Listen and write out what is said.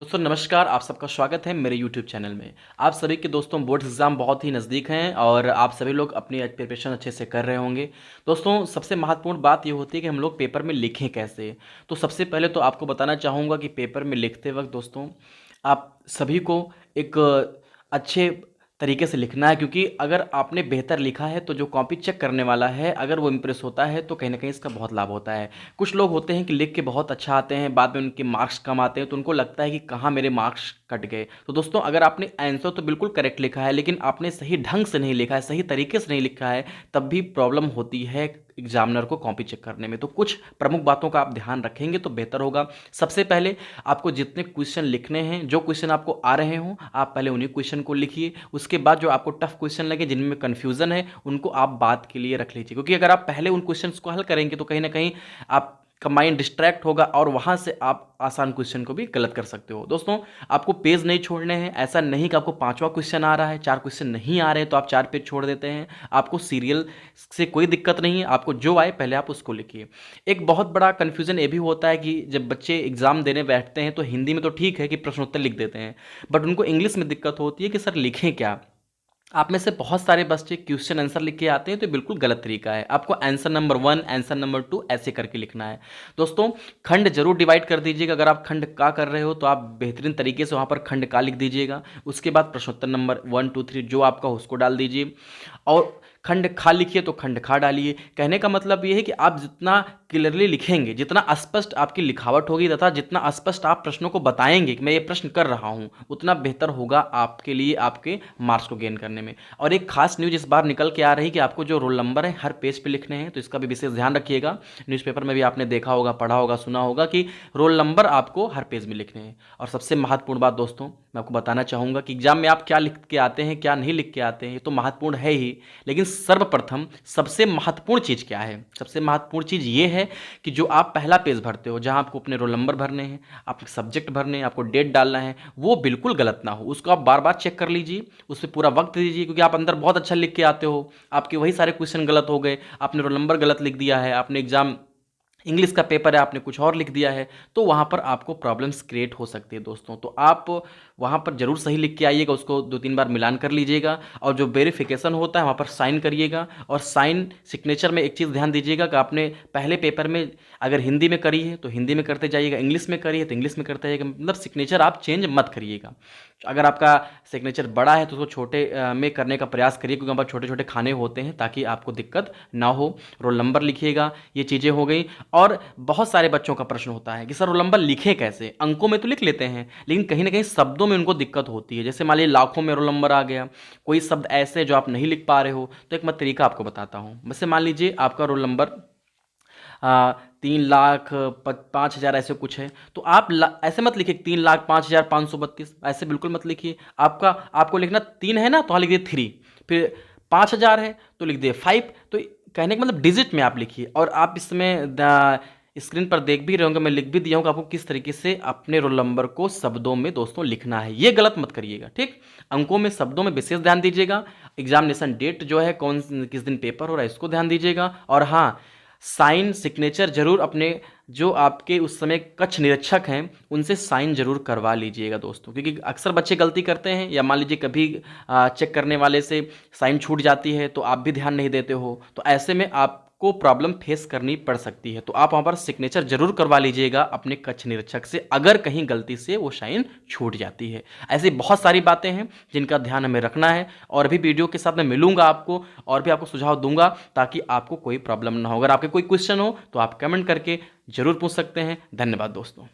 दोस्तों नमस्कार, आप सबका स्वागत है मेरे YouTube चैनल में। आप सभी के दोस्तों बोर्ड्स एग्ज़ाम बहुत ही नज़दीक हैं और आप सभी लोग अपनी प्रिपरेशन अच्छे से कर रहे होंगे। दोस्तों सबसे महत्वपूर्ण बात ये होती है कि हम लोग पेपर में लिखें कैसे। तो सबसे पहले तो आपको बताना चाहूँगा कि पेपर में लिखते वक्त दोस्तों आप सभी को एक अच्छे तरीके से लिखना है, क्योंकि अगर आपने बेहतर लिखा है तो जो कॉपी चेक करने वाला है अगर वो इम्प्रेस होता है तो कहीं ना कहीं इसका बहुत लाभ होता है। कुछ लोग होते हैं कि लिख के बहुत अच्छा आते हैं, बाद में उनके मार्क्स कम आते हैं तो उनको लगता है कि कहाँ मेरे मार्क्स कट गए। तो दोस्तों अगर आपने आंसर तो बिल्कुल करेक्ट लिखा है लेकिन आपने सही ढंग से नहीं लिखा है, सही तरीके से नहीं लिखा है, तब भी प्रॉब्लम होती है एग्जामिनर को कॉपी चेक करने में। तो कुछ प्रमुख बातों का आप ध्यान रखेंगे तो बेहतर होगा। सबसे पहले आपको जितने क्वेश्चन लिखने हैं, जो क्वेश्चन आपको आ रहे हों, आप पहले उन्हीं क्वेश्चन को लिखिए। उसके बाद जो आपको टफ क्वेश्चन लगे, जिनमें कन्फ्यूजन है, उनको आप बात के लिए रख लीजिए, क्योंकि अगर आप पहले उन क्वेश्चन को हल करेंगे तो कहीं ना कहीं आपका माइंड डिस्ट्रैक्ट होगा और वहां से आप आसान क्वेश्चन को भी गलत कर सकते हो। दोस्तों आपको पेज नहीं छोड़ने हैं। ऐसा नहीं कि आपको पांचवा क्वेश्चन आ रहा है, चार क्वेश्चन नहीं आ रहे हैं तो आप चार पेज छोड़ देते हैं। आपको सीरियल से कोई दिक्कत नहीं है, आपको जो आए पहले आप उसको लिखिए। एक बहुत बड़ा कन्फ्यूजन ये भी होता है कि जब बच्चे एग्जाम देने बैठते हैं तो हिंदी में तो ठीक है कि प्रश्नोत्तर लिख देते हैं, बट उनको इंग्लिश में दिक्कत होती है कि सर लिखें क्या। आप में से बहुत सारे बच्चे क्वेश्चन आंसर लिख के आते हैं तो बिल्कुल गलत तरीका है। आपको आंसर नंबर 1, आंसर नंबर 2 ऐसे करके लिखना है। दोस्तों खंड जरूर डिवाइड कर दीजिएगा। अगर आप खंड का कर रहे हो तो आप बेहतरीन तरीके से वहाँ पर खंड का लिख दीजिएगा। उसके बाद प्रश्नोत्तर नंबर 1, 2, 3 जो आपका उसको डाल दीजिए, और खंड खा लिखिए तो खंड खा डालिए। कहने का मतलब ये है कि आप जितना क्लियरली लिखेंगे, जितना स्पष्ट आपकी लिखावट होगी तथा जितना स्पष्ट आप प्रश्नों को बताएंगे कि मैं ये प्रश्न कर रहा हूँ, उतना बेहतर होगा आपके लिए, आपके मार्क्स को गेन करने में। और एक खास न्यूज़ इस बार निकल के आ रही है कि आपको जो रोल नंबर है हर पेज पे लिखने हैं, तो इसका भी विशेष ध्यान रखिएगा। न्यूज़पेपर में भी आपने देखा होगा, पढ़ा होगा, सुना होगा कि रोल नंबर आपको हर पेज में लिखने हैं। और सबसे महत्वपूर्ण बात दोस्तों मैं आपको बताना चाहूँगा कि एग्जाम में आप क्या लिख के आते हैं, क्या नहीं लिख के आते हैं, ये तो महत्वपूर्ण है ही, लेकिन सर्वप्रथम सबसे महत्वपूर्ण चीज़ क्या है? सबसे महत्वपूर्ण चीज़ ये है कि जो आप पहला पेज भरते हो, जहाँ आपको अपने रोल नंबर भरने हैं, आपके सब्जेक्ट भरने हैं, आपको डेट डालना है, वो बिल्कुल गलत ना हो। उसको आप बार बार चेक कर लीजिए, उस पर पूरा वक्त दीजिए, क्योंकि आप अंदर बहुत अच्छा लिख के आते हो, आपके वही सारे क्वेश्चन गलत हो गए, आपने रोल नंबर गलत लिख दिया है, आपने एग्जाम इंग्लिश का पेपर है आपने कुछ और लिख दिया है, तो वहाँ पर आपको प्रॉब्लम्स क्रिएट हो सकती है दोस्तों। तो आप वहाँ पर ज़रूर सही लिख के आइएगा, उसको 2-3 बार मिलान कर लीजिएगा, और जो वेरिफिकेशन होता है वहाँ पर साइन करिएगा। और साइन सिग्नेचर में एक चीज़ ध्यान दीजिएगा कि आपने पहले पेपर में अगर हिंदी में करी है तो हिंदी में करते जाइएगा, इंग्लिश में करी है तो इंग्लिश में करते जाइएगा, मतलब सिग्नेचर आप चेंज मत करिएगा। अगर आपका सिग्नेचर बड़ा है तो उसको छोटे में करने का प्रयास करिए, क्योंकि वहाँ पर छोटे छोटे खाने होते हैं ताकि आपको दिक्कत ना हो। रोल नंबर लिखिएगा, ये चीज़ें हो गई। और बहुत सारे बच्चों का प्रश्न होता है कि सर रोल नंबर लिखें कैसे? अंकों में तो लिख लेते हैं लेकिन कहीं ना कहीं शब्दों में उनको दिक्कत होती है। जैसे मान लीजिए लाखों में रोल नंबर आ गया, कोई शब्द ऐसे जो आप नहीं लिख पा रहे हो, तो एक मैं तरीका आपको बताता हूँ। वैसे मान लीजिए आपका रोल नंबर 3,05,000 ऐसे कुछ है, तो आप ऐसे मत लिखिए 3,05,532, ऐसे बिल्कुल मत लिखिए। आपको लिखना 3 है ना, तो हाँ लिख दिए 3, फिर 5,000 है तो लिख दिए 5। तो कहने का मतलब डिजिट में आप लिखिए। और आप इसमें स्क्रीन पर देख भी रहे होंगे, मैं लिख भी दिया हूँ कि आपको किस तरीके से अपने रोल नंबर को शब्दों में दोस्तों लिखना है। ये गलत मत करिएगा, ठीक। अंकों में शब्दों में विशेष ध्यान दीजिएगा। एग्जामिनेशन डेट जो है कौन किस दिन पेपर हो रहा है इसको ध्यान दीजिएगा। और हाँ, साइन सिग्नेचर जरूर अपने जो आपके उस समय कक्ष निरीक्षक हैं उनसे साइन जरूर करवा लीजिएगा दोस्तों, क्योंकि अक्सर बच्चे गलती करते हैं, या मान लीजिए कभी चेक करने वाले से साइन छूट जाती है तो आप भी ध्यान नहीं देते हो, तो ऐसे में आपको प्रॉब्लम फेस करनी पड़ सकती है। तो आप वहाँ पर सिग्नेचर जरूर करवा लीजिएगा अपने कक्ष निरीक्षक से, अगर कहीं गलती से वो साइन छूट जाती है। ऐसी बहुत सारी बातें हैं जिनका ध्यान हमें रखना है, और भी वीडियो के साथ मैं मिलूंगा आपको और भी आपको सुझाव दूंगा ताकि आपको कोई प्रॉब्लम ना हो। अगर आपके कोई क्वेश्चन हो तो आप कमेंट करके जरूर पूछ सकते हैं। धन्यवाद दोस्तों।